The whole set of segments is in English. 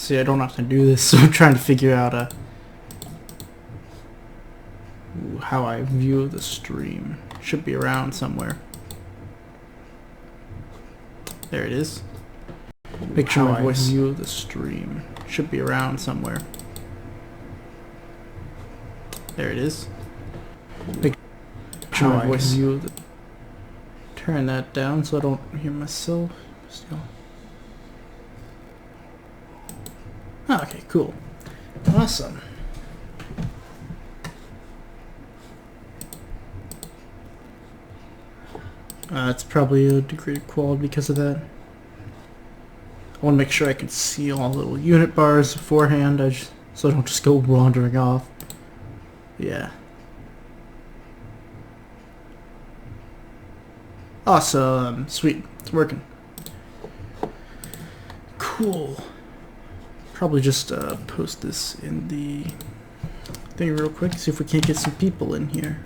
See, I don't have to do this, so I'm trying to figure out how I view the stream. Should be around somewhere. There it is. Make sure my voice view the stream. Should be around somewhere. There it is. Make sure my voice view the... Turn that down so I don't hear myself. Still. Oh, okay, cool. Awesome. It's probably a degree of quality because of that. I want to make sure I can see all the little unit bars beforehand, so I don't just go wandering off. Yeah. Awesome. Sweet. It's working. Cool. Probably just post this in the thing real quick, see if we can't get some people in here.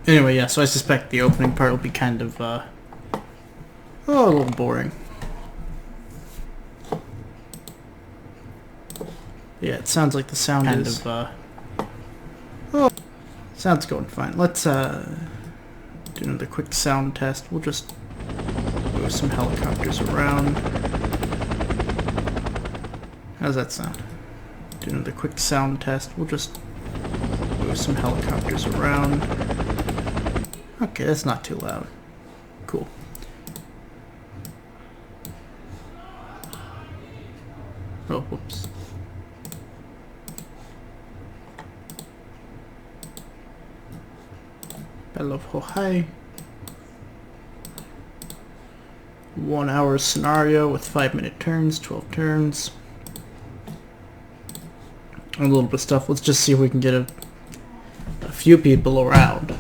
Anyway, yeah, so I suspect the opening part will be kind of, a little boring. Yeah, it sounds like the sound is, sound's going fine. Let's, do another quick sound test. We'll just move some helicopters around. How's that sound? Do another quick sound test. We'll just move some helicopters around. Okay, that's not too loud. Cool. Oh, whoops. Battle of Hohai. 1 hour scenario with 5-minute turns, 12 turns. A little bit of stuff. Let's just see if we can get a few people around.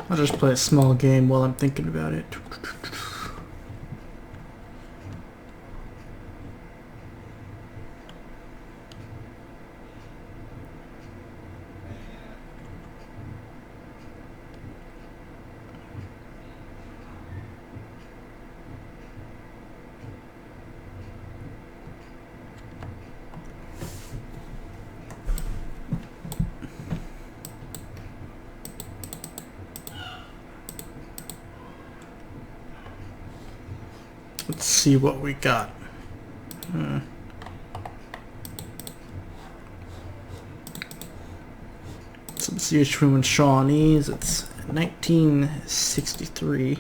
I'll just play a small game while I'm thinking about it. Let's see what we got. Some CH-Room and Shawnees. It's 1963.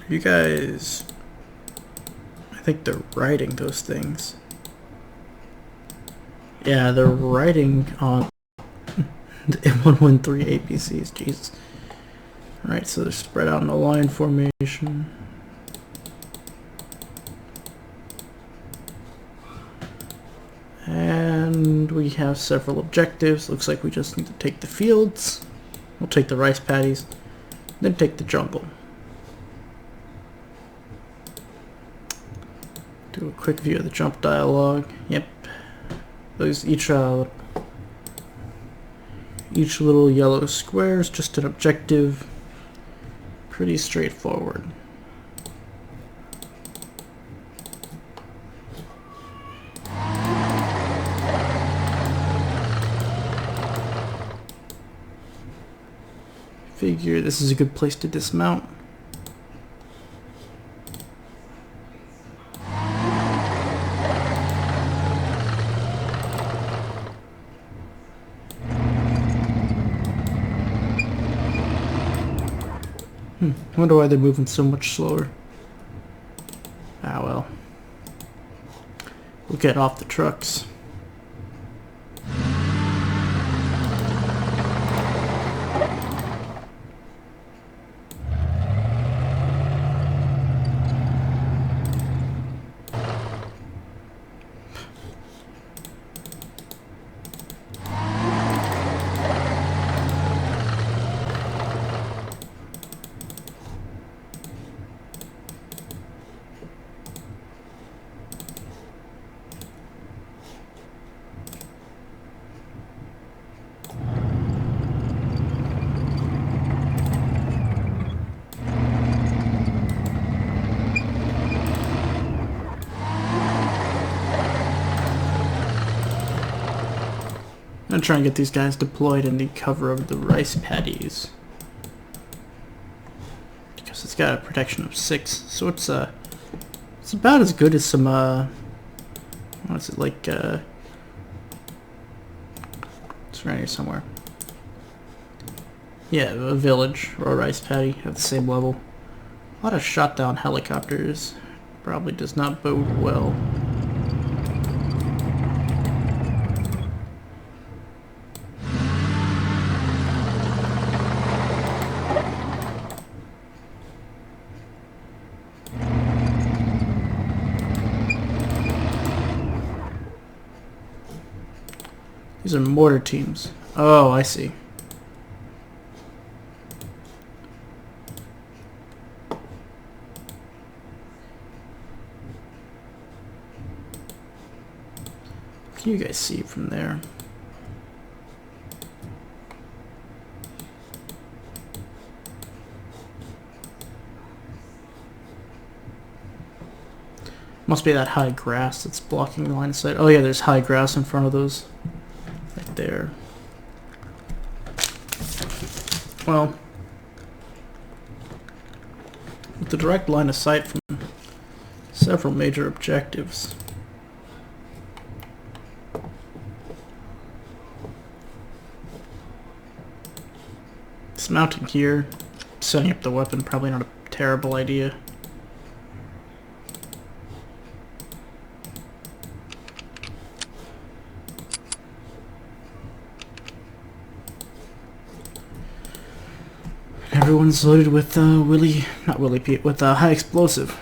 You guys, I think they're writing those things. Yeah, they're writing on the M113 APCs. Jesus. Alright, so they're spread out in a line formation. And we have several objectives. Looks like we just need to take the fields. We'll take the rice paddies. Then take the jungle. Do a quick view of the jump dialogue. Yep. Those each little yellow square is just an objective. pretty straightforward. Figure this is a good place to dismount. Wonder why they're moving so much slower. Ah well. We'll get off the trucks. I'm gonna try and get these guys deployed in the cover of the rice paddies. Because it's got a protection of 6, so it's about as good as some what is it, like it's right here somewhere. Yeah, a village or a rice paddy at the same level. A lot of shot down helicopters. Probably does not bode well. These are mortar teams. Oh, I see. What can you guys see from there? Must be that high grass that's blocking the line of sight. Oh yeah, there's high grass in front of those. Right there. Well, with the direct line of sight from several major objectives, dismounting here, setting up the weapon, probably not a terrible idea. Everyone's loaded with with high explosive.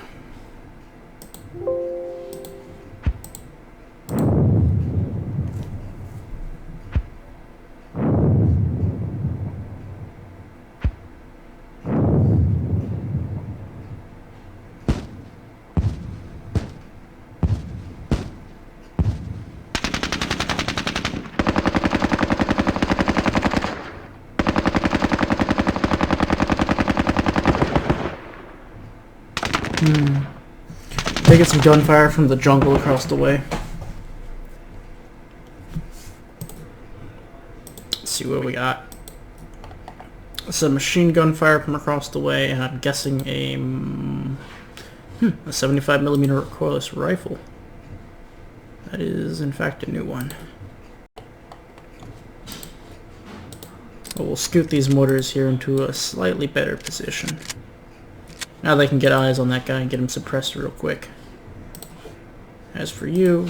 They get some gunfire from the jungle across the way. Let's see what we got. Some machine gun fire from across the way, and I'm guessing a 75mm recoilless rifle. That is, in fact, a new one. Well, we'll scoot these mortars here into a slightly better position. Now they can get eyes on that guy and get him suppressed real quick. As for you,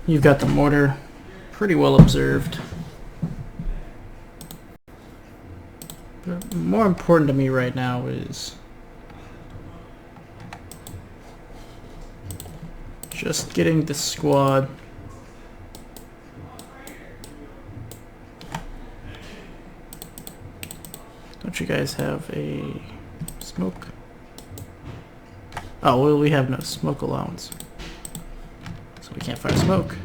you've got the mortar pretty well observed. But more important to me right now is just getting the squad Don't you guys have a smoke? Oh, well, we have no smoke allowance, so we can't fire smoke.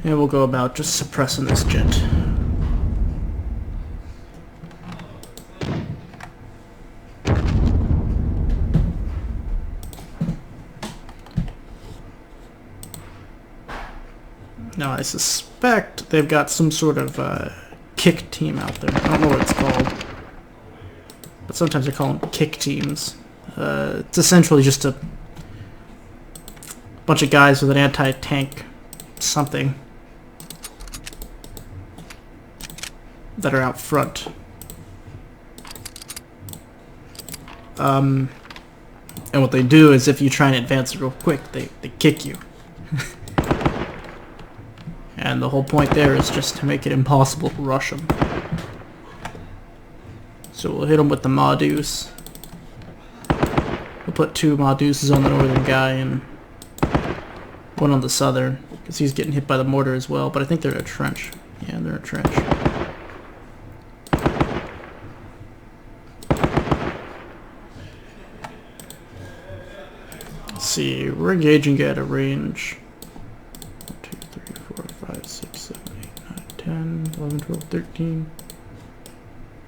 And we'll go about just suppressing this gent. Now I suspect they've got some sort of kick team out there. I don't know what it's called, but sometimes they call them kick teams. It's essentially just a bunch of guys with an anti-tank something that are out front. And what they do is if you try and advance real quick, they kick you. And the whole point there is just to make it impossible to rush them. So we'll hit them with the Ma-Deuce. We'll put 2 Ma-Deuces on the northern guy and 1 on the southern, because he's getting hit by the mortar as well, but I think they're in a trench. Yeah, they're in a trench. Let's see, we're engaging at a range 1, 2, 3, 4, 5, 6, 7, 8, 9, 10, 11, 12, 13.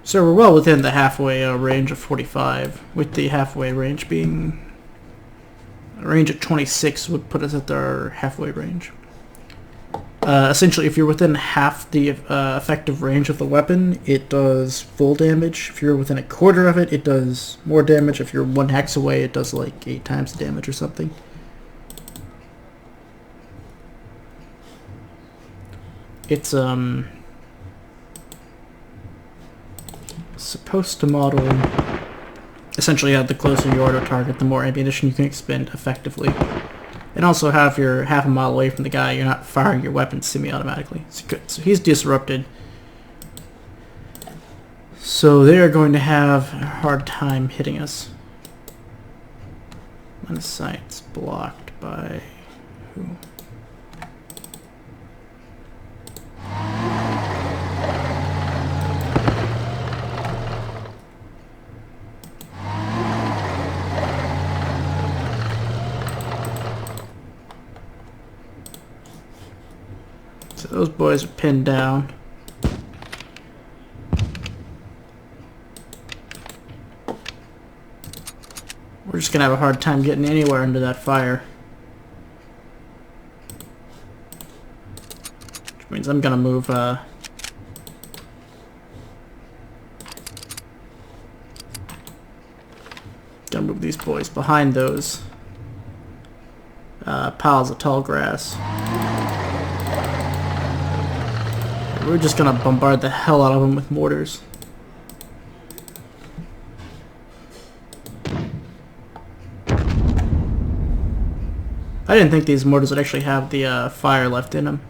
So we're well within the halfway range of 45, with the halfway range being a range at 26 would put us at our halfway range. Essentially, if you're within half the effective range of the weapon, it does full damage. If you're within a quarter of it, it does more damage. If you're 1 hex away, it does like 8 times the damage or something. It's supposed to model essentially the closer you are to a target, the more ammunition you can expend effectively. And also have your half a mile away from the guy, you're not firing your weapon semi-automatically. It's good. So he's disrupted. So they are going to have a hard time hitting us. Line of sight's blocked by who? So those boys are pinned down. We're just gonna have a hard time getting anywhere under that fire. Which means I'm gonna move gonna move these boys behind those piles of tall grass. We're just gonna bombard the hell out of them with mortars. I didn't think these mortars would actually have the fire left in them.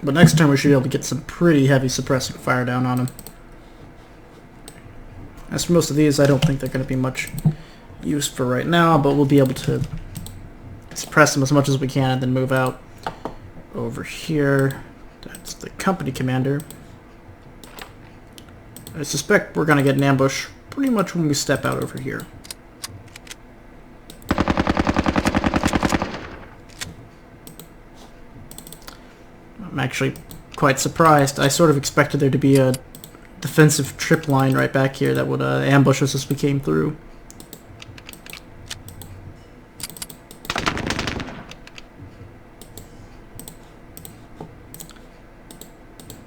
But next turn we should be able to get some pretty heavy suppressing fire down on them. As for most of these, I don't think they're going to be much use for right now, but we'll be able to suppress them as much as we can and then move out over here. That's the company commander. I suspect we're going to get an ambush pretty much when we step out over here. I'm actually quite surprised. I sort of expected there to be a defensive trip line right back here that would ambush us as we came through.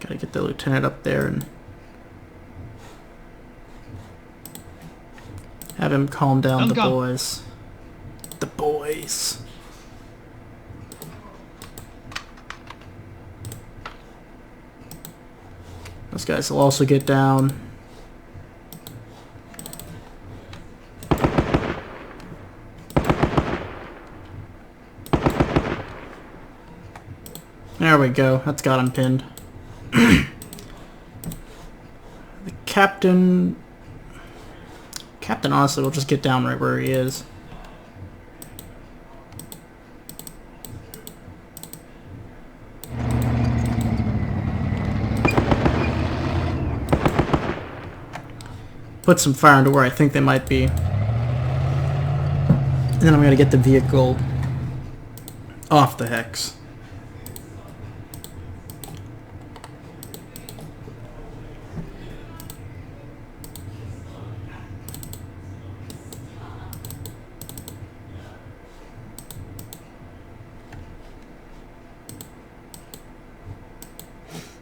Gotta get the lieutenant up there and have him calm down the boys. The boys. Those guys will also get down. There we go. That's got him pinned. The captain honestly will just get down right where he is. put some fire into where I think they might be. And then I'm gonna get the vehicle off the hex.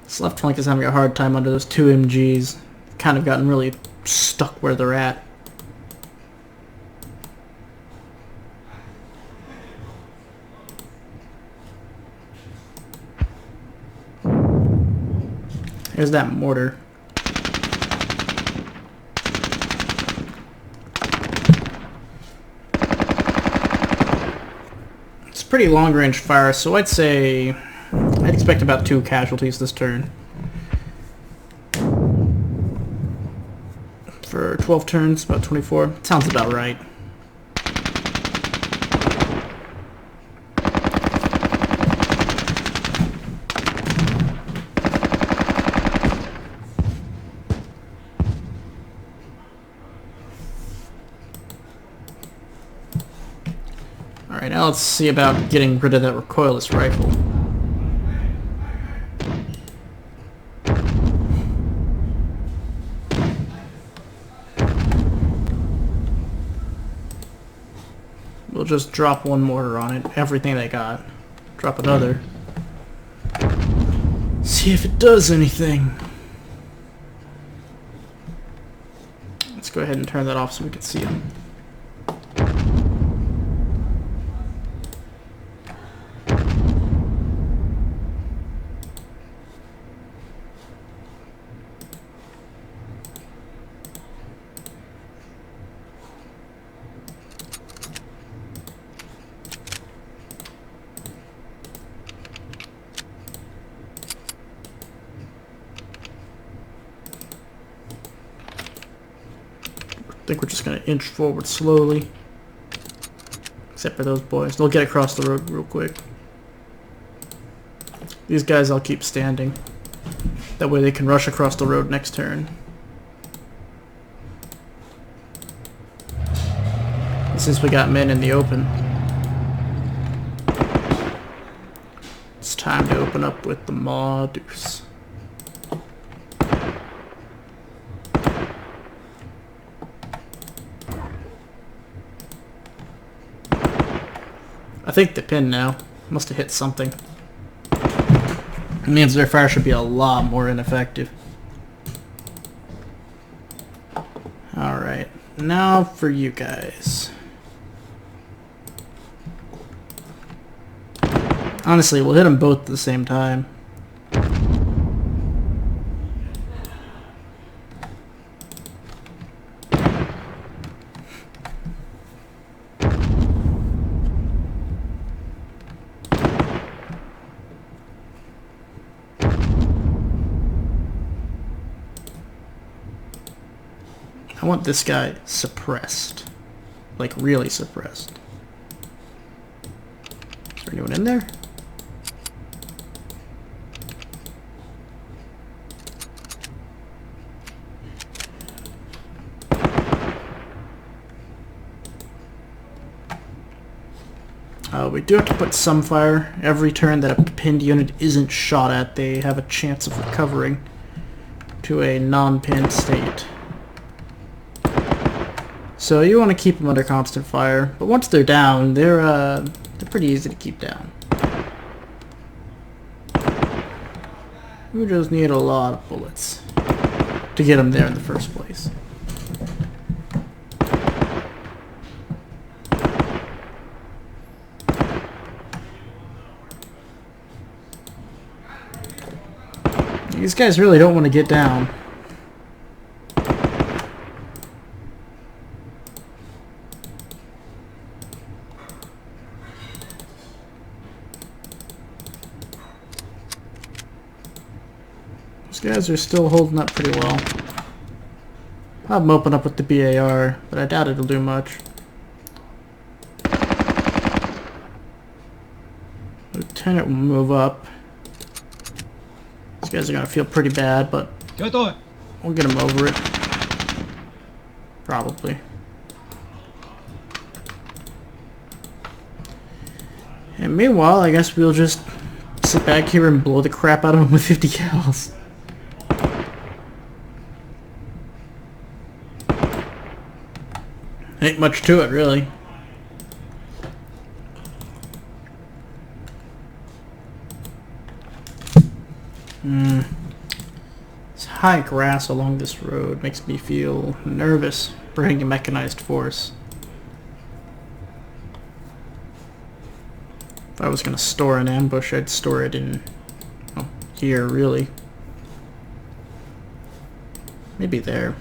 This left flank is having a hard time under those two MGs. Kind of gotten really stuck where they're at. There's that mortar. It's pretty long range fire, so I'd say I'd expect about 2 casualties this turn. For 12 turns, about 24. Sounds about right. Alright, now let's see about getting rid of that recoilless rifle. We'll just drop one mortar on it, everything they got. Drop another. See if it does anything. Let's go ahead and turn that off so we can see them. I think we're just going to inch forward slowly. Except for those boys. They'll get across the road real quick. These guys I'll keep standing. That way they can rush across the road next turn. And since we got men in the open, it's time to open up with the Maw Deuce. I think the pin now must have hit something. It means their fire should be a lot more ineffective. Alright, now for you guys. Honestly, we'll hit them both at the same time. I want this guy suppressed. Like, really suppressed. Is there anyone in there? We do have to put some fire. Every turn that a pinned unit isn't shot at, they have a chance of recovering to a non-pinned state. So you want to keep them under constant fire, but once they're down, they're pretty easy to keep down. We just need a lot of bullets to get them there in the first place. These guys really don't want to get down. These guys are still holding up pretty well. I'll have them open up with the BAR, but I doubt it'll do much. Lieutenant will move up. These guys are gonna feel pretty bad, but we'll get them over it. Probably. And meanwhile, I guess we'll just sit back here and blow the crap out of him with 50 cals. Ain't much to it, really. This high grass along this road makes me feel nervous bringing a mechanized force. If I was going to store an ambush, I'd store it in, well, here, really. Maybe there.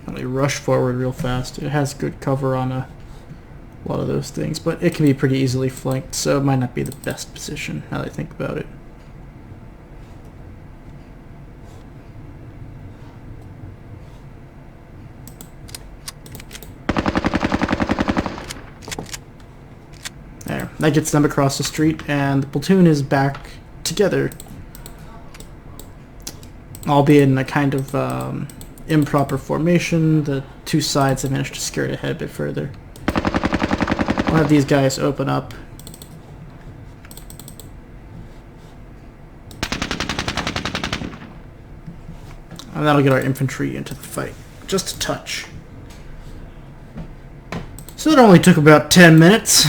Let me rush forward real fast. It has good cover on a lot of those things, but it can be pretty easily flanked, so it might not be the best position, now that I think about it. There. That gets them across the street, and the platoon is back together. Albeit in a kind of improper formation. The two sides have managed to skirt ahead a bit further. I'll have these guys open up. And that'll get our infantry into the fight. Just a touch. So it only took about 10 minutes.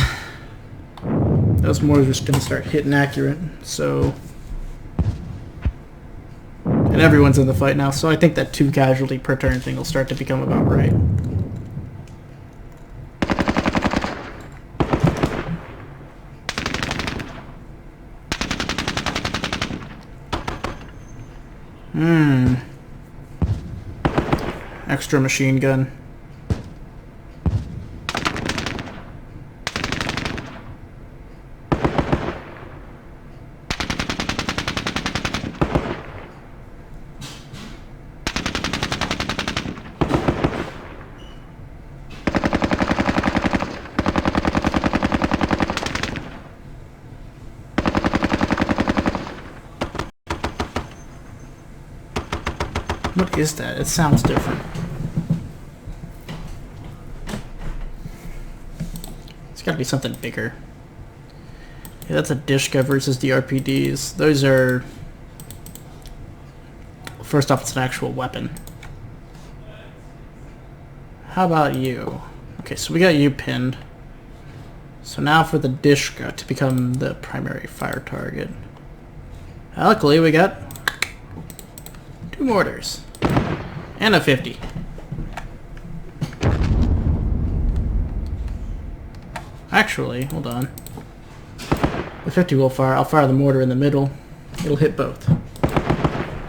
Those mortars are just going to start hitting accurate, so... And everyone's in the fight now, so I think that 2 casualty per turn thing will start to become about right. Extra machine gun. What is that? It sounds different. It's gotta be something bigger. Yeah, that's a Dishka versus the RPDs. Those are... First off, it's an actual weapon. How about you? Okay, so we got you pinned. So now for the Dishka to become the primary fire target. Luckily, we got 2 mortars. And a 50. Actually, hold on. The 50 will fire. I'll fire the mortar in the middle. It'll hit both.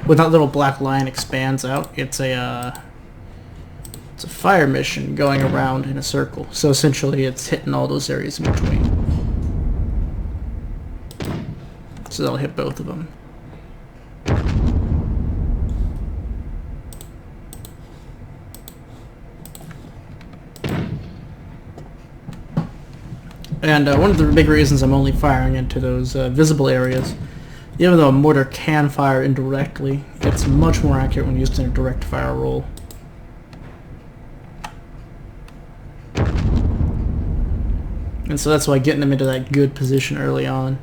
When that little black line expands out, it's a fire mission going around in a circle. So essentially, it's hitting all those areas in between. So that'll hit both of them. And one of the big reasons I'm only firing into those visible areas, even though a mortar can fire indirectly, it's much more accurate when used in a direct fire roll. And so that's why getting them into that good position early on.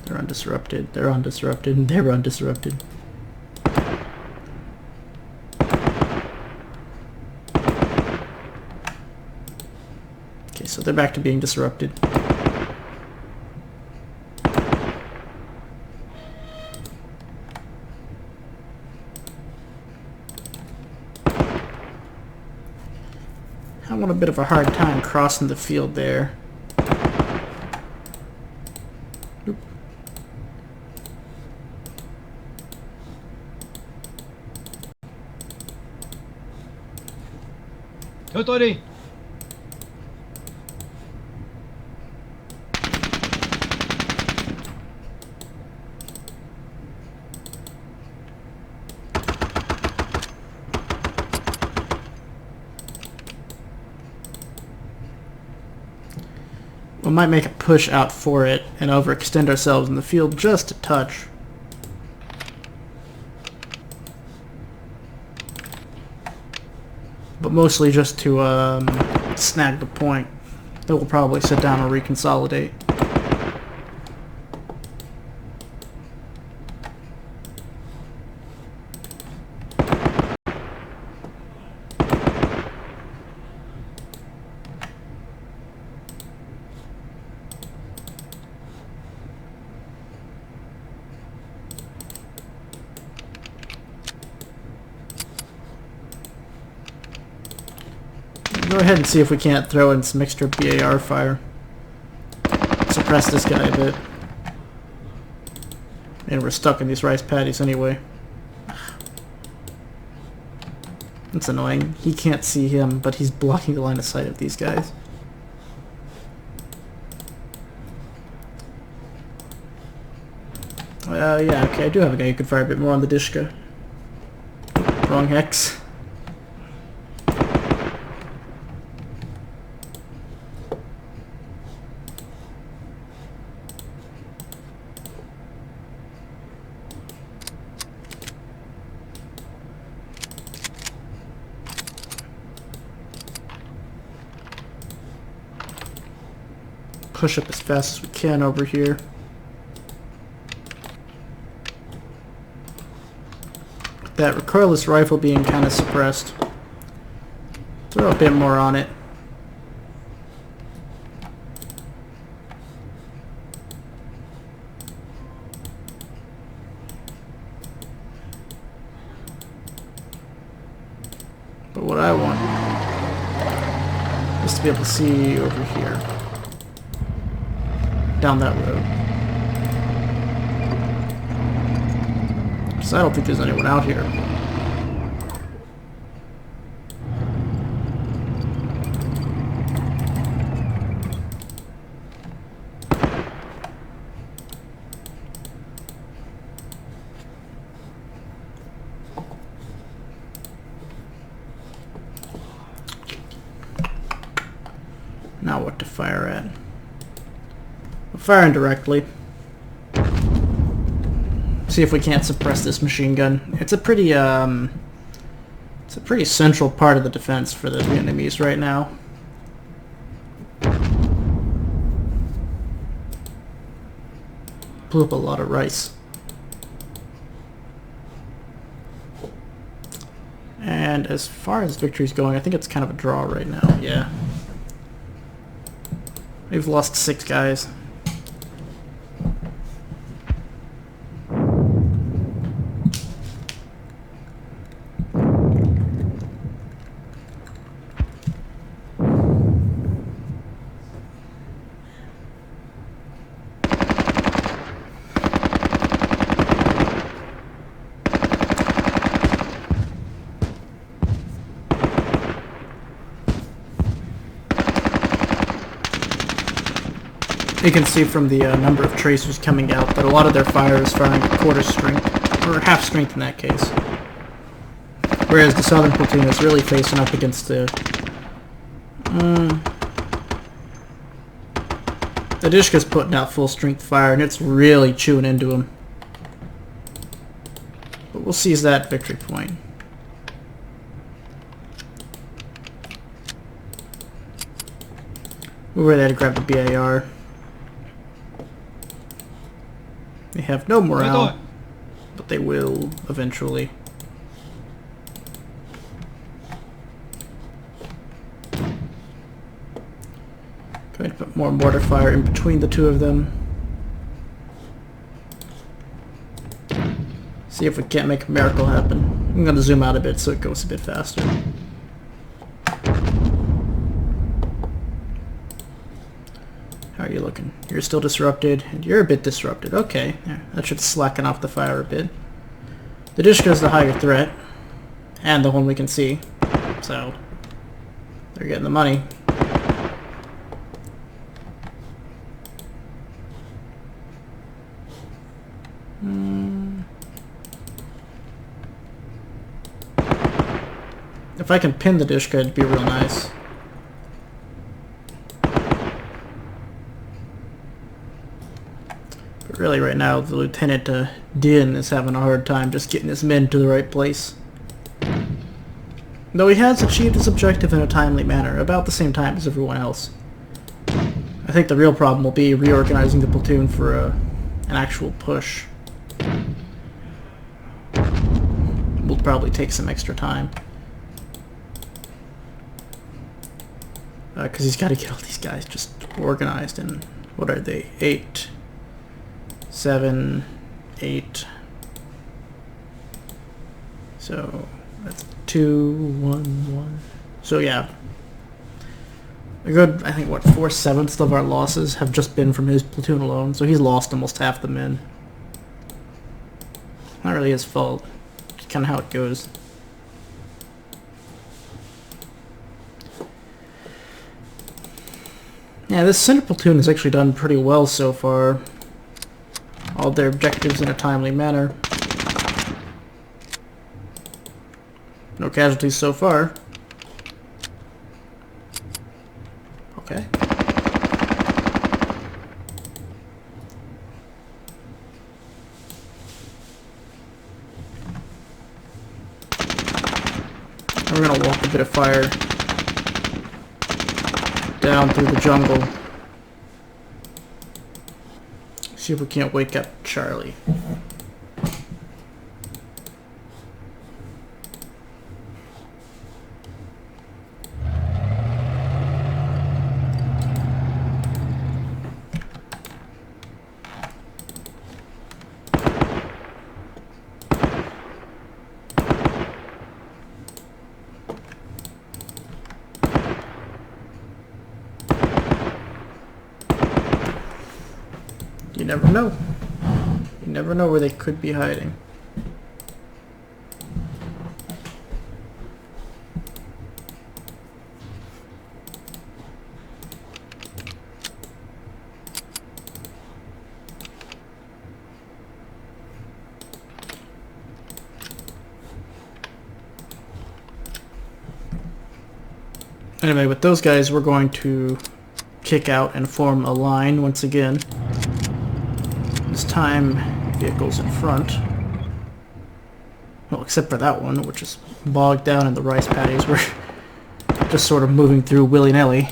They're undisrupted, they're undisrupted, and they're undisrupted. Okay, so they're back to being disrupted. I want a bit of a hard time crossing the field there. Oop. Totori. We might make a push out for it and overextend ourselves in the field just a touch. but mostly just to snag the point. Then we'll probably sit down and reconsolidate. Go ahead and see if we can't throw in some extra BAR fire. Suppress this guy a bit. And we're stuck in these rice paddies anyway. That's annoying. He can't see him, but he's blocking the line of sight of these guys. Yeah, okay, I do have a guy who can fire a bit more on the Dishka. Wrong hex. Push up as fast as we can over here. With that recoilless rifle being kind of suppressed, throw a bit more on it. But what I want is to be able to see over here. Down that road. Because I don't think there's anyone out here. Now what to fire at? Fire indirectly. See if we can't suppress this machine gun. It's a pretty central part of the defense for the Vietnamese right now. Blew up a lot of rice. And as far as victory's going, I think it's kind of a draw right now. Yeah. We've lost 6 guys. You can see from the number of tracers coming out that a lot of their fire is firing at quarter strength, or half strength in that case. Whereas the southern platoon is really facing up against the Dishka's putting out full strength fire, and it's really chewing into him. But we'll seize that victory point. Move over there to grab the BAR. They have no morale, but they will eventually. Going to put more mortar fire in between the two of them. See if we can't make a miracle happen. I'm going to zoom out a bit so it goes a bit faster. How are you looking? You're still disrupted, and you're a bit disrupted. Okay, yeah, that should slacken off the fire a bit. The Dishka is the higher threat, and the one we can see, so they're getting the money. If I can pin the Dishka, it'd be real nice. But really right now, the Lieutenant Din is having a hard time just getting his men to the right place. Though he has achieved his objective in a timely manner, about the same time as everyone else. I think the real problem will be reorganizing the platoon for an actual push. Will probably take some extra time. Because he's got to get all these guys just organized, and what are they? 8, 7, 8. So that's 2, 1, 1. So yeah, a good, I think, what, 4/7 of our losses have just been from his platoon alone. So he's lost almost half the men. Not really his fault. It's kind of how it goes. Yeah, this center platoon has actually done pretty well so far. All their objectives in a timely manner. No casualties so far. Okay. We're gonna walk a bit of fire down through the jungle. See if we can't wake up Charlie. You never know. You never know where they could be hiding. Anyway, with those guys, we're going to kick out and form a line once again. This time, vehicles in front. Well, except for that one, which is bogged down in the rice paddies. We're just sort of moving through willy-nilly.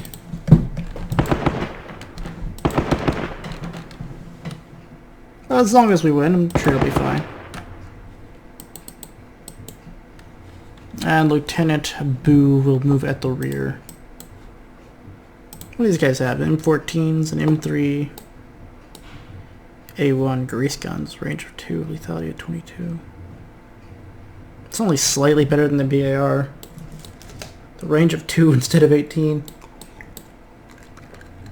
As long as we win, I'm sure it'll be fine. And Lieutenant Boo will move at the rear. What do these guys have? M14s, an M3, A1, grease guns, range of 2, lethality of 22. It's only slightly better than the BAR. The range of 2 instead of 18.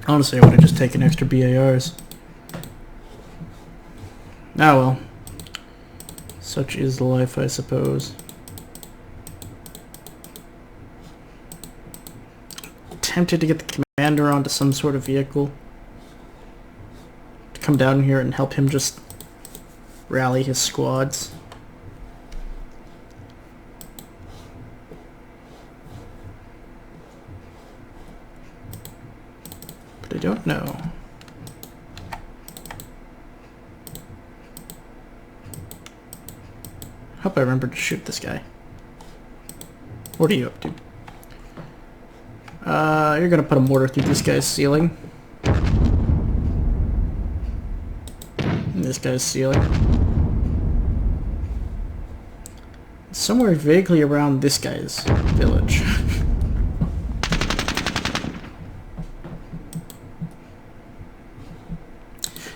Honestly, I would have just taken extra BARs. Ah well. Such is life, I suppose. Tempted to get the commander onto some sort of vehicle to come down here and help him just rally his squads. But I don't know. Hope I remember to shoot this guy. What are you up to? You're gonna put a mortar through this guy's ceiling. And this guy's ceiling. Somewhere vaguely around this guy's village.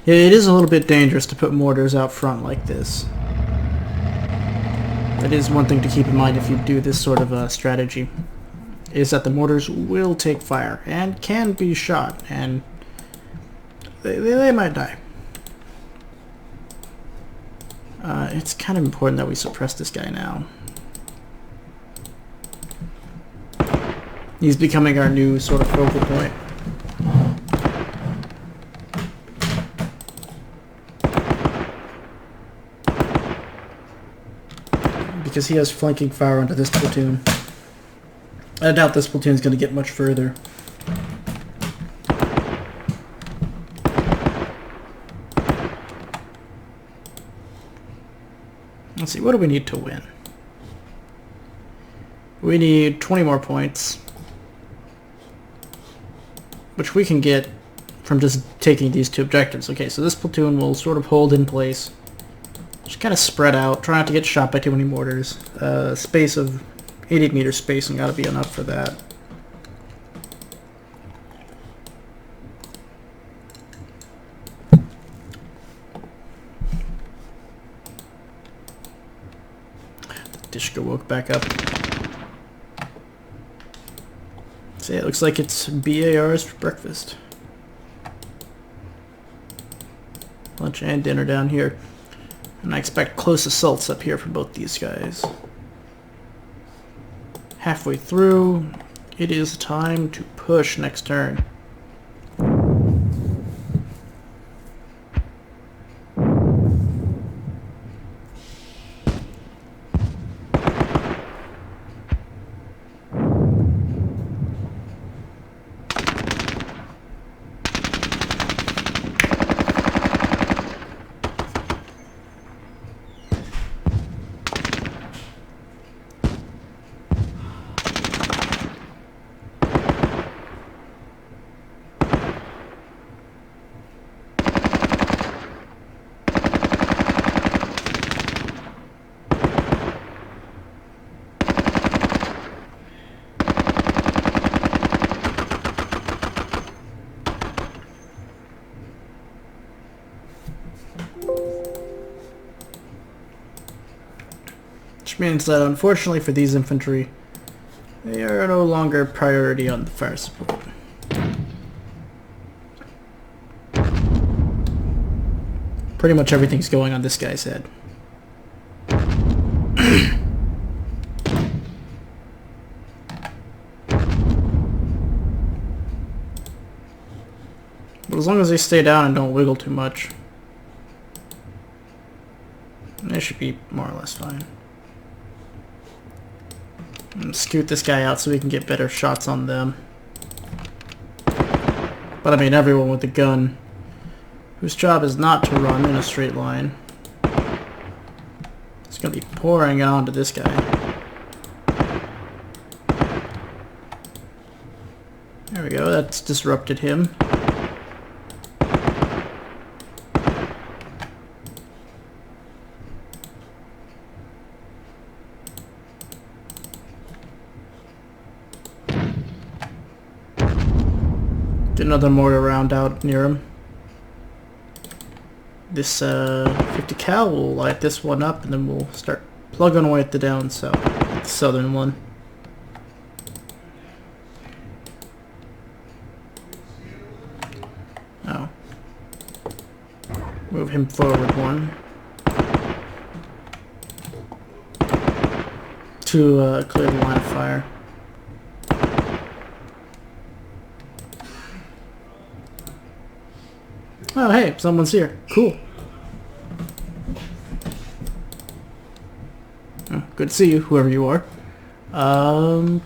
Yeah, it is a little bit dangerous to put mortars out front like this. That is one thing to keep in mind if you do this sort of strategy. Is that the mortars will take fire and can be shot, and they might die. It's kind of important that we suppress this guy now. He's becoming our new sort of focal point. Because he has flanking fire onto this platoon. I doubt this platoon's going to get much further. Let's see, what do we need to win? We need 20 more points, which we can get from just taking these 2 objectives. Okay, so this platoon will sort of hold in place. Just kind of spread out. Try not to get shot by too many mortars. Space of 80 meter spacing gotta be enough for that. Dishka woke back up. See, it looks like it's BARs for breakfast. Lunch and dinner down here. And I expect close assaults up here from both these guys. Halfway through, it is time to push next turn. Which means that unfortunately for these infantry, they are no longer priority on the fire support. Pretty much everything's going on this guy's head. But as long as they stay down and don't wiggle too much, they should be more or less fine. Scoot this guy out so we can get better shots on them. But I mean everyone with a gun whose job is not to run in a straight line. It's going to be pouring it onto this guy. There we go, that's disrupted him. Get another mortar round out near him. This 50 cal will light this one up, and then we'll start plugging away at the down south, the southern one. Oh. Move him forward one. To clear the line of fire. Oh, hey, someone's here. Cool. Oh, good to see you, whoever you are. I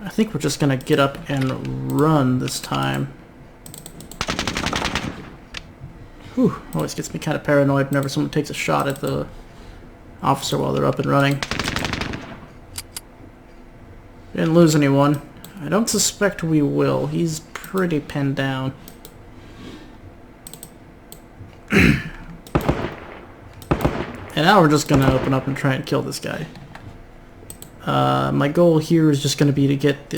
think we're just gonna get up and run this time. Whew, always gets me kind of paranoid whenever someone takes a shot at the officer while they're up and running. Didn't lose anyone. I don't suspect we will. He's pretty pinned down. And now we're just gonna open up and try and kill this guy. My goal here is just gonna be to get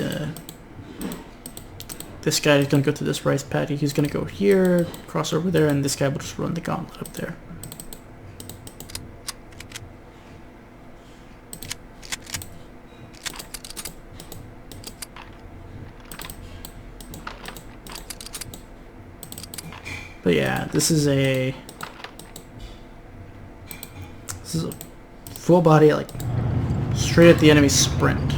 this guy is gonna go through this rice paddy. He's gonna go here, cross over there, and this guy will just run the gauntlet up there. But yeah, this is a full body, like straight at the enemy sprint.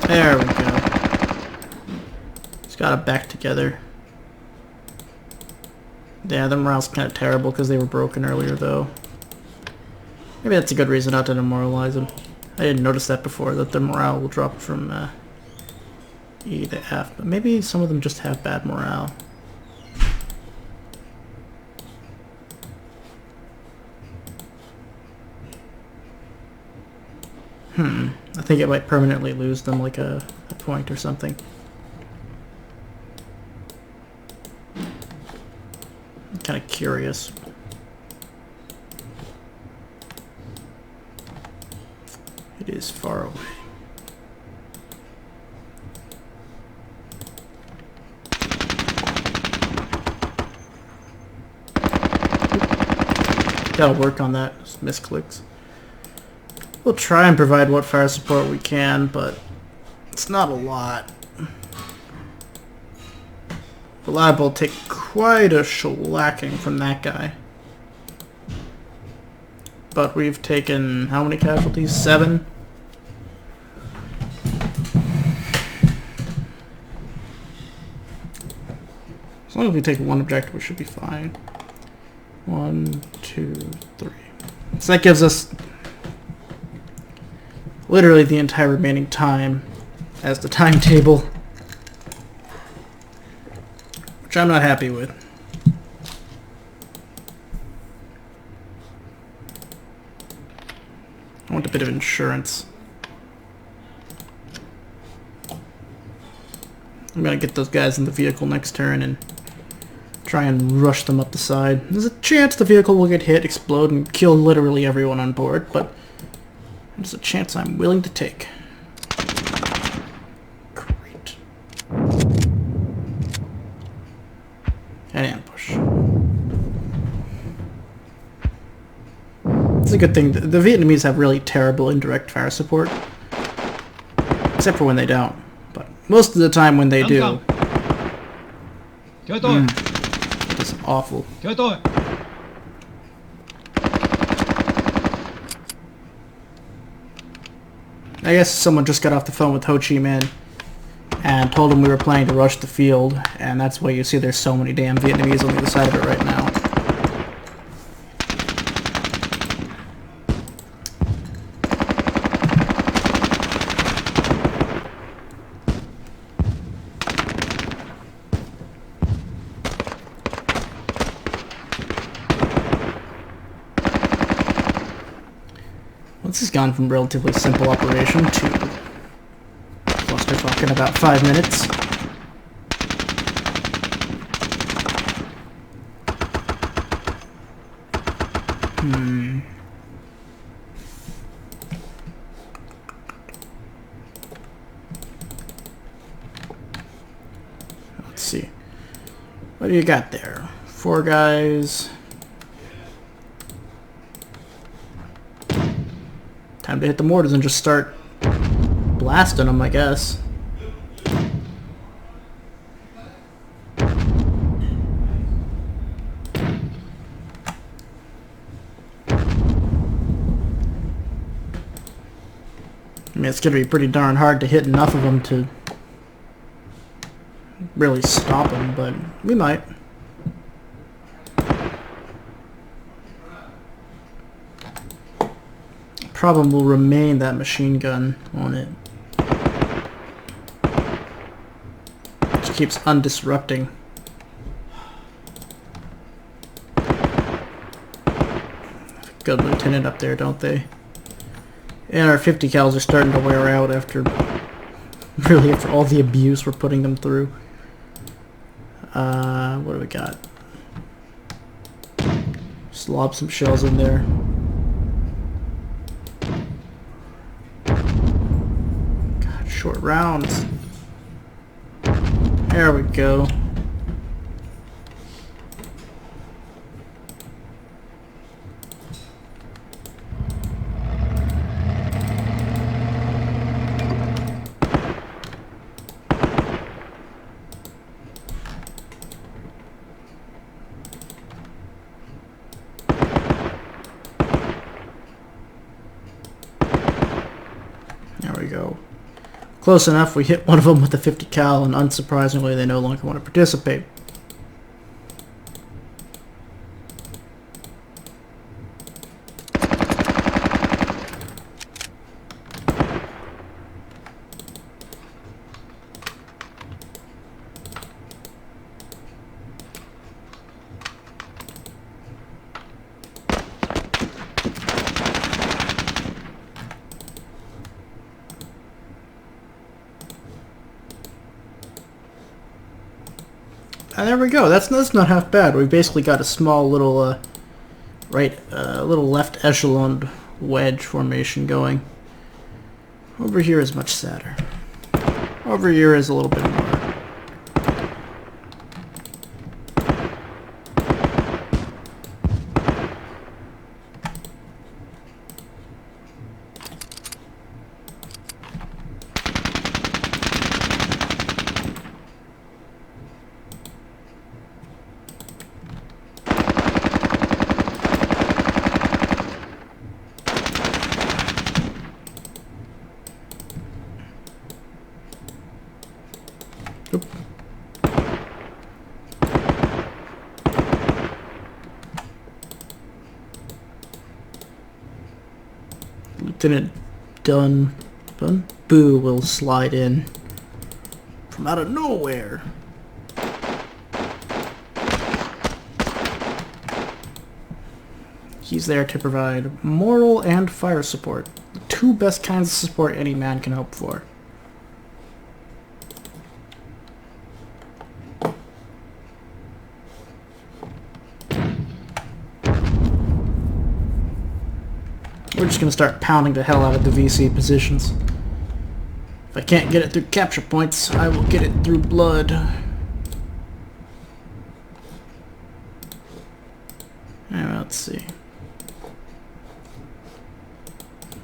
There we go. Just got it back together. Yeah, the morale's kind of terrible because they were broken earlier, though. Maybe that's a good reason not to demoralize them. I didn't notice that before, that their morale will drop from E to F, but maybe some of them just have bad morale. I think it might permanently lose them like a point or something. I'm kind of curious. It is far away. Gotta work on that. Just misclicks. We'll try and provide what fire support we can, but it's not a lot. Reliable will take quite a shellacking from that guy. But we've taken how many casualties? 7? As long as we take one objective, we should be fine. 1, 2, 3. So that gives us literally the entire remaining time as the timetable, which I'm not happy with. I want a bit of insurance. I'm gonna get those guys in the vehicle next turn and try and rush them up the side. There's a chance the vehicle will get hit, explode, and kill literally everyone on board, but it's a chance I'm willing to take. Great. And ambush. It's a good thing. The Vietnamese have really terrible indirect fire support. Except for when they don't. But most of the time when they do, it's awful. I guess someone just got off the phone with Ho Chi Minh and told him we were planning to rush the field, and that's why you see there's so many damn Vietnamese on the other side of it right now. This has gone from relatively simple operation to clusterfuck in about 5 minutes. Let's see. What do you got there? 4 guys. Time to hit the mortars and just start blasting them, I guess. I mean, it's going to be pretty darn hard to hit enough of them to really stop them, but we might. Problem will remain that machine gun on it. Which keeps undisrupting. Good lieutenant up there, don't they? And our 50 cals are starting to wear out after really after all the abuse we're putting them through. What do we got? Just lob some shells in there. Short rounds. There we go. There we go. Close enough, we hit one of them with a 50 cal, and unsurprisingly they no longer want to participate. And there we go. That's not half bad. We basically got a small little little left echelon wedge formation going. Over here is much sadder. Over here is a little bit more. Oop. Lieutenant Boo will slide in from out of nowhere. He's there to provide moral and fire support. The two best kinds of support any man can hope for. We're just gonna start pounding the hell out of the VC positions. If I can't get it through capture points, I will get it through blood. Let's see.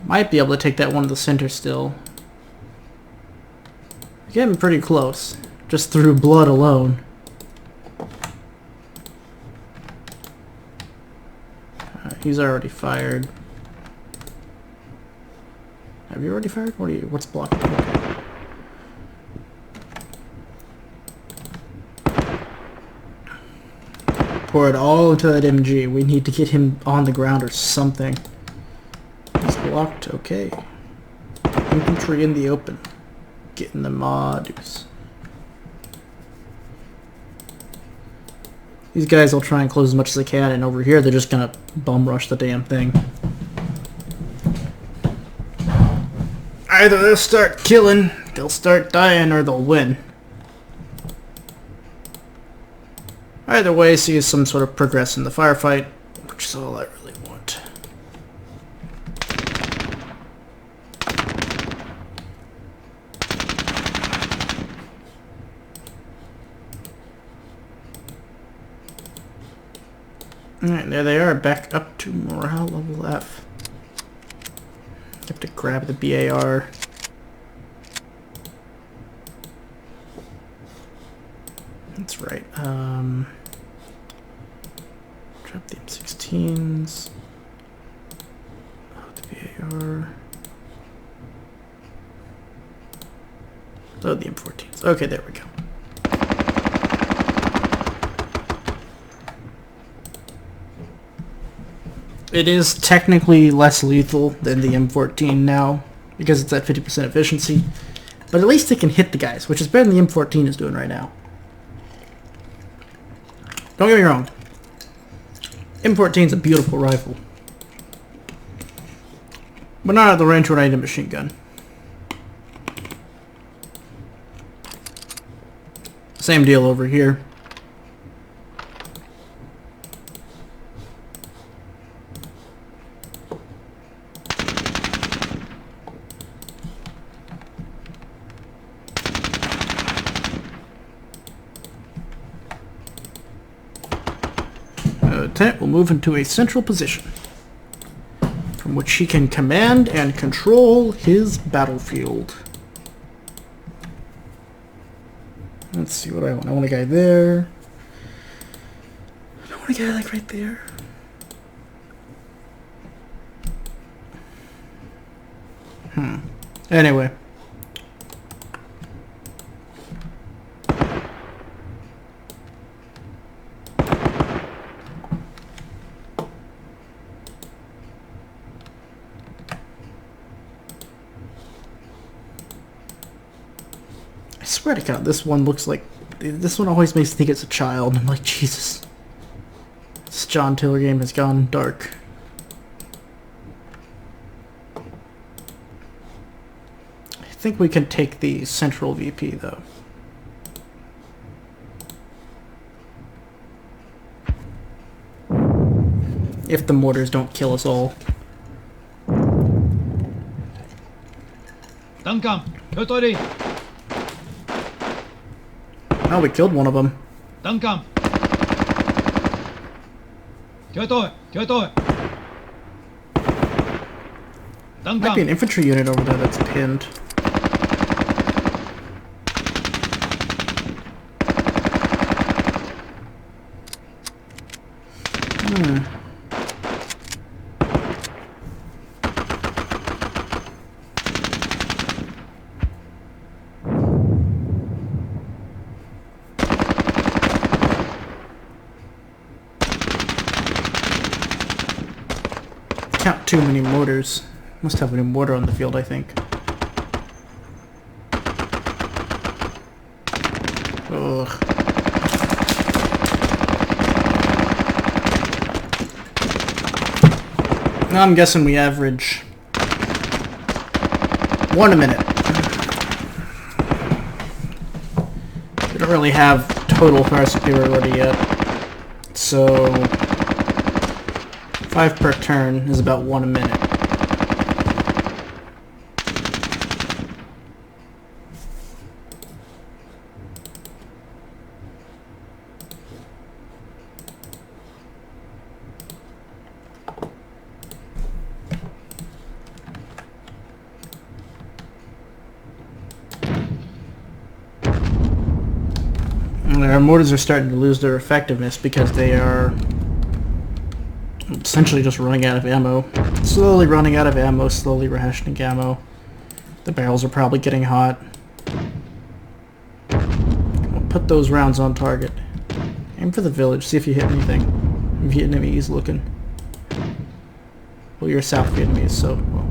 Might be able to take that one to the center still. Getting pretty close, just through blood alone. He's already fired. Have you already fired? What's blocking? Okay. Pour it all into that MG. We need to get him on the ground or something. He's blocked. Okay. Infantry in the open. Getting the modules. These guys will try and close as much as they can, and over here they're just gonna bum rush the damn thing. Either they'll start killing, they'll start dying, or they'll win. Either way, see some sort of progress in the firefight, which is all I really want. Alright, there they are, back up to morale level F. Have to grab the BAR. That's right. Drop the M16s. Load the BAR. Load the M14s. Okay, there we go. It is technically less lethal than the M14 now, because it's at 50% efficiency, but at least it can hit the guys, which is better than the M14 is doing right now. Don't get me wrong, M14 is a beautiful rifle, but not at the range where I need a machine gun. Same deal over here. Lieutenant will move into a central position from which he can command and control his battlefield. Let's see what I want. I want a guy there. I want a guy like right there. Anyway. I swear to God, this one looks like... This one always makes me think it's a child. I'm like, Jesus. This John Tiller game has gone dark. I think we can take the central VP, though. If the mortars don't kill us all. Oh, we killed one of them. Might be an infantry unit over there that's pinned. Count too many mortars. Must have a new mortar on the field, I think. Ugh. Now I'm guessing we average 1 a minute. We don't really have total fire superiority yet, so 5 per turn is about 1 a minute. Our mortars are starting to lose their effectiveness because they are essentially just running out of ammo. Slowly running out of ammo, slowly rationing ammo. The barrels are probably getting hot. We'll put those rounds on target. Aim for the village, see if you hit anything. Vietnamese looking. Well, you're South Vietnamese, so... well.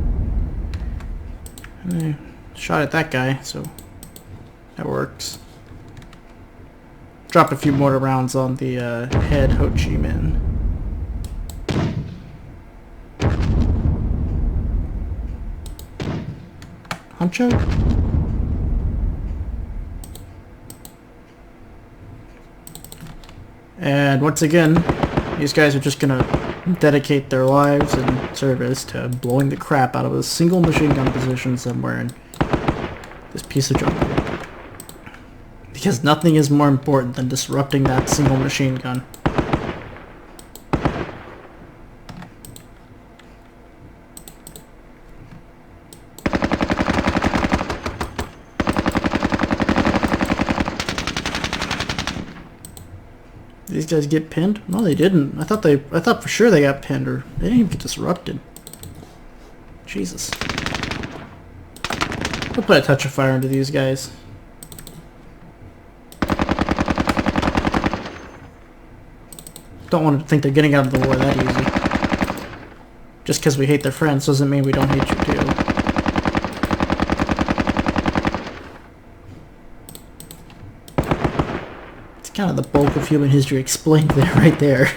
I shot at that guy, so that works. Dropped a few mortar rounds on the head Ho Chi Minh. Huncho? And once again, these guys are just gonna dedicate their lives and service to blowing the crap out of a single machine gun position somewhere in this piece of jungle. Because nothing is more important than disrupting that single machine gun. These guys get pinned? No, they didn't. I thought for sure they got pinned, or they didn't even get disrupted. Jesus. I'll put a touch of fire into these guys. Don't want to think they're getting out of the war that easy. Just because we hate their friends doesn't mean we don't hate you too. It's kind of the bulk of human history explained there, right there.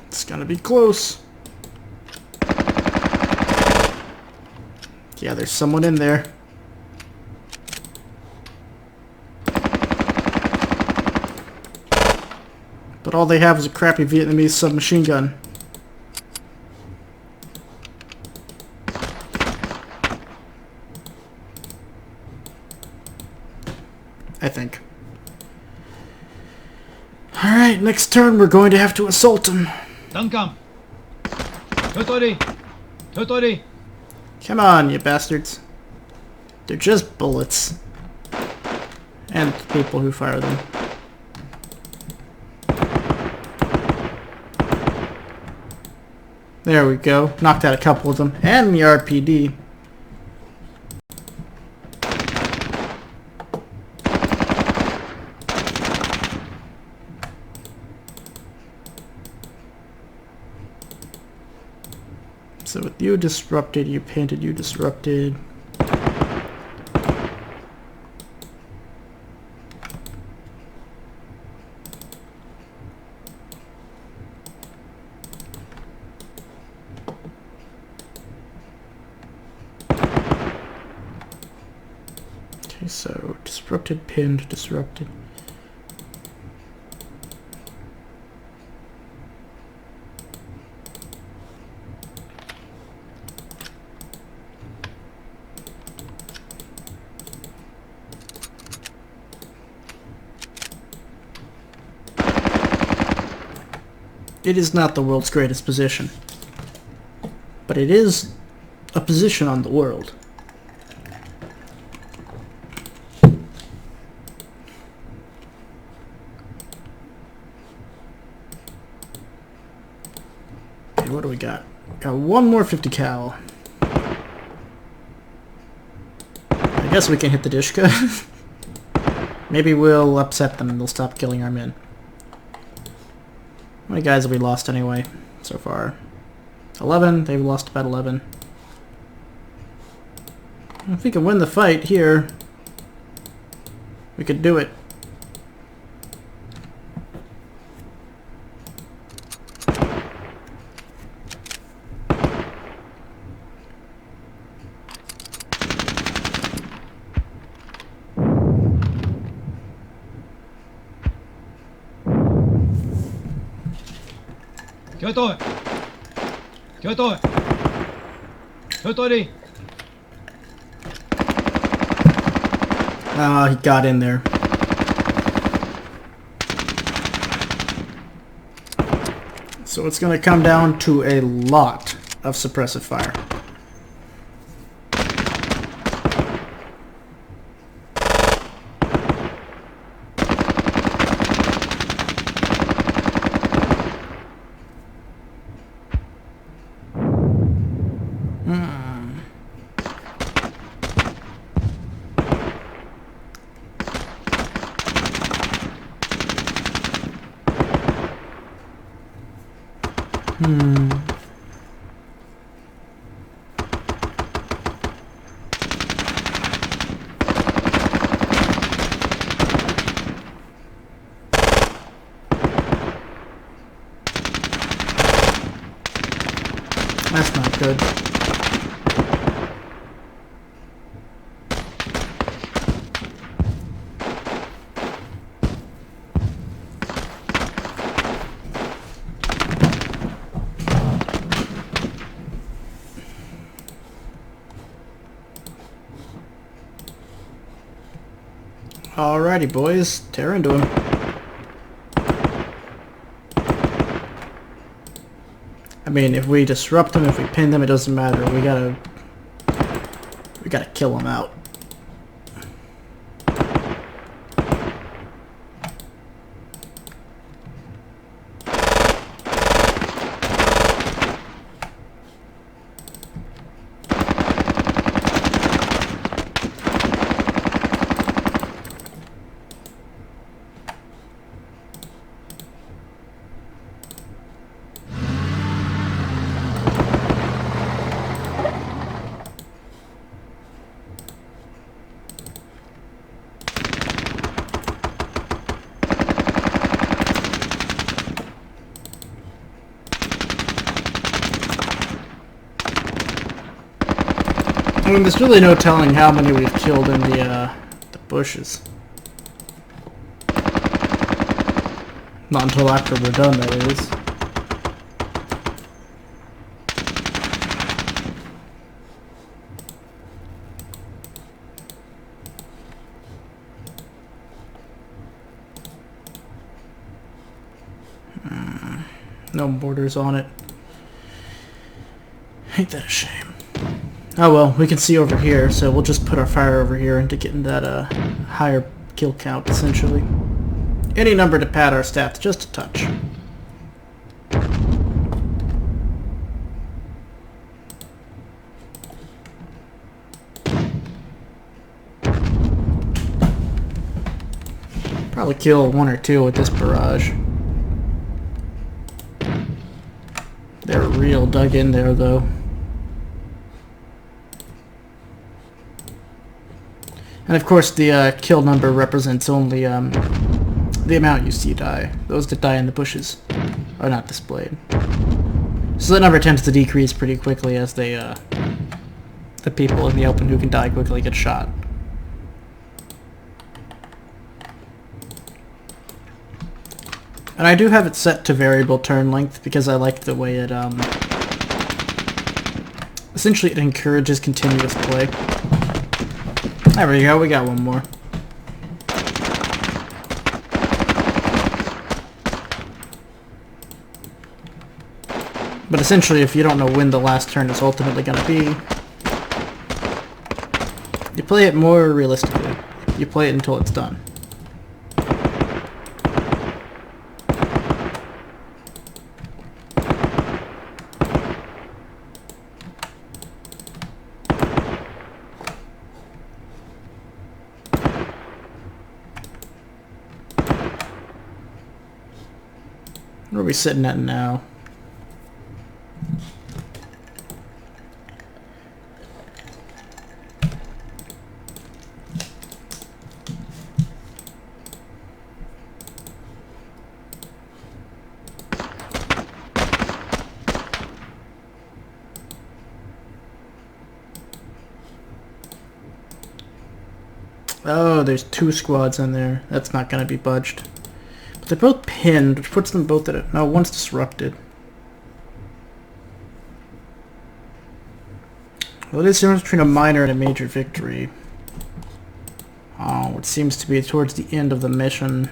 It's gonna be close. Yeah, there's someone in there. But all they have is a crappy Vietnamese submachine gun. I think. Alright, next turn we're going to have to assault him. Come on, you bastards. They're just bullets. And the people who fire them. There we go. Knocked out a couple of them. And the RPD. So with you disrupted, you painted, you disrupted. Okay, so disrupted, pinned, disrupted. It is not the world's greatest position, but it is a position on the world. Okay, what do we got? Got one more 50 cal. I guess we can hit the Dishka. Maybe we'll upset them and they'll stop killing our men. How many guys have we lost anyway so far? 11. They've lost about 11. If we can win the fight here, we could do it. Chờ tôi. Chờ tôi. Chờ tôi đi. Ah, he got in there. So it's going to come down to a lot of suppressive fire. That's not good. Alrighty, boys, tear into him. I mean, if we disrupt them, if we pin them, it doesn't matter. We gotta kill them out. I mean, there's really no telling how many we've killed in the bushes. Not until after we're done, that is. No borders on it. Ain't that a shame. Oh well, we can see over here, so we'll just put our fire over here into getting that higher kill count, essentially. Any number to pad our stats, just a touch. Probably kill one or two with this barrage. They're real dug in there, though. And of course the kill number represents only the amount you see die. Those that die in the bushes are not displayed. So that number tends to decrease pretty quickly as the people in the open who can die quickly get shot. And I do have it set to variable turn length because I like the way it, essentially it encourages continuous play. There we go, we got one more. But essentially, if you don't know when the last turn is ultimately going to be, you play it more realistically. You play it until it's done. Where are we sitting at now? Oh, there's two squads in there. That's not going to be budged. But they're both pinned, which puts them both at it. No, one's disrupted. Well, it is the difference between a minor and a major victory. Oh, it seems to be towards the end of the mission.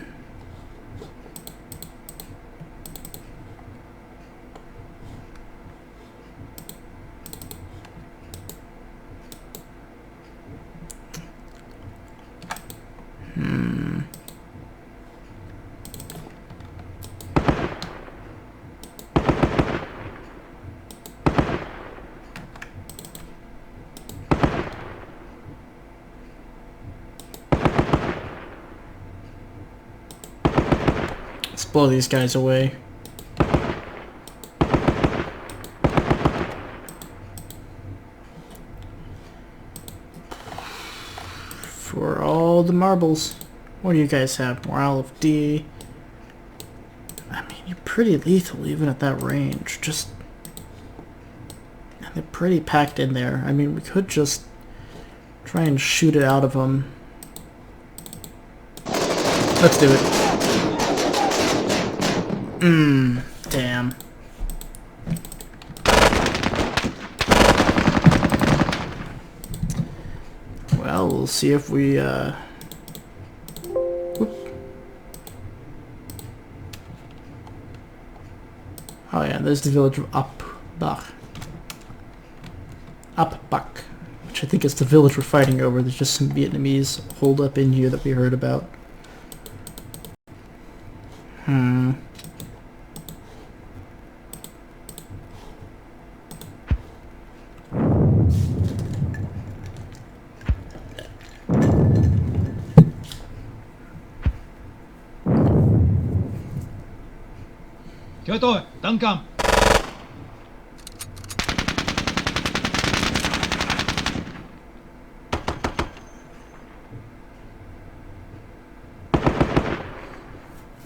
Let's blow these guys away. For all the marbles. What do you guys have? Morale of D. I mean, you're pretty lethal even at that range. Just... they're pretty packed in there. I mean, we could just try and shoot it out of them. Let's do it. Damn. Well, we'll see if we, whoop. Oh yeah, there's the village of Upbach. Upbach, which I think is the village we're fighting over. There's just some Vietnamese hold up in here that we heard about. Cho tôi tấn công.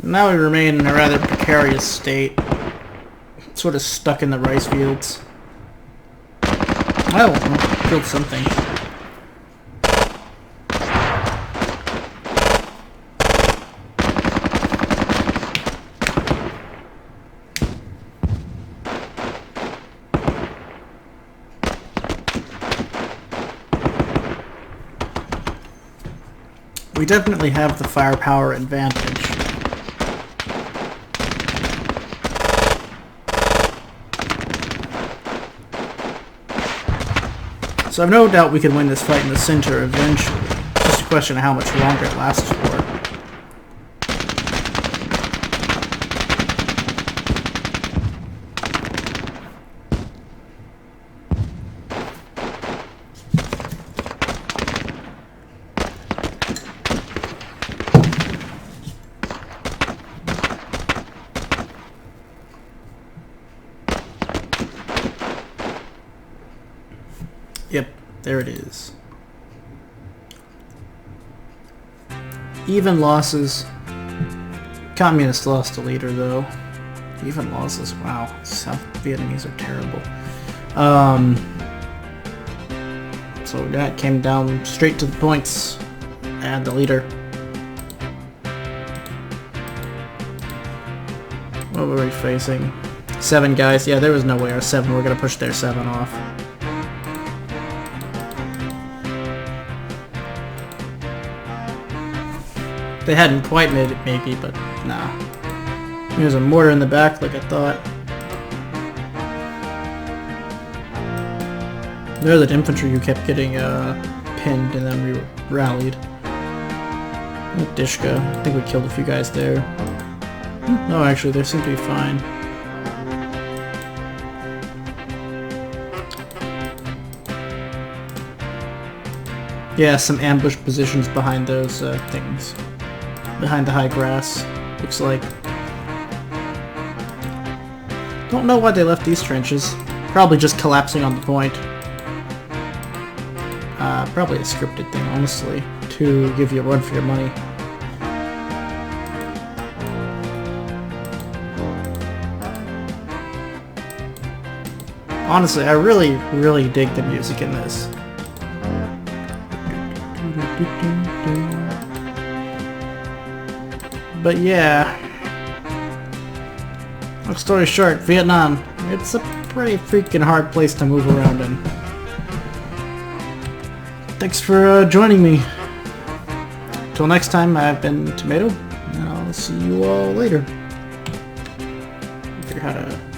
Now we remain in a rather precarious state, sort of stuck in the rice fields. Oh, killed something. We definitely have the firepower advantage. So I've no doubt we can win this fight in the center eventually. It's just a question of how much longer it lasts for. Yep, there it is. Even losses. Communists lost a leader though. Even losses. Wow. South Vietnamese are terrible. So that came down straight to the points. And the leader. What were we facing? 7 guys. Yeah, there was no way our 7 were gonna push their 7 off. They hadn't quite made it, maybe, but nah. There's a mortar in the back, like I thought. There's an infantry who kept getting pinned, and then we rallied. Dishka. I think we killed a few guys there. No, actually, they seem to be fine. Yeah, some ambush positions behind those things. Behind the high grass, looks like. Don't know why they left these trenches. Probably just collapsing on the point. Probably a scripted thing, honestly, to give you a run for your money. Honestly, I really, really dig the music in this. But yeah, long story short, Vietnam, it's a pretty freaking hard place to move around in. Thanks for joining me. Till next time, I've been Tomato, and I'll see you all later. Figure how to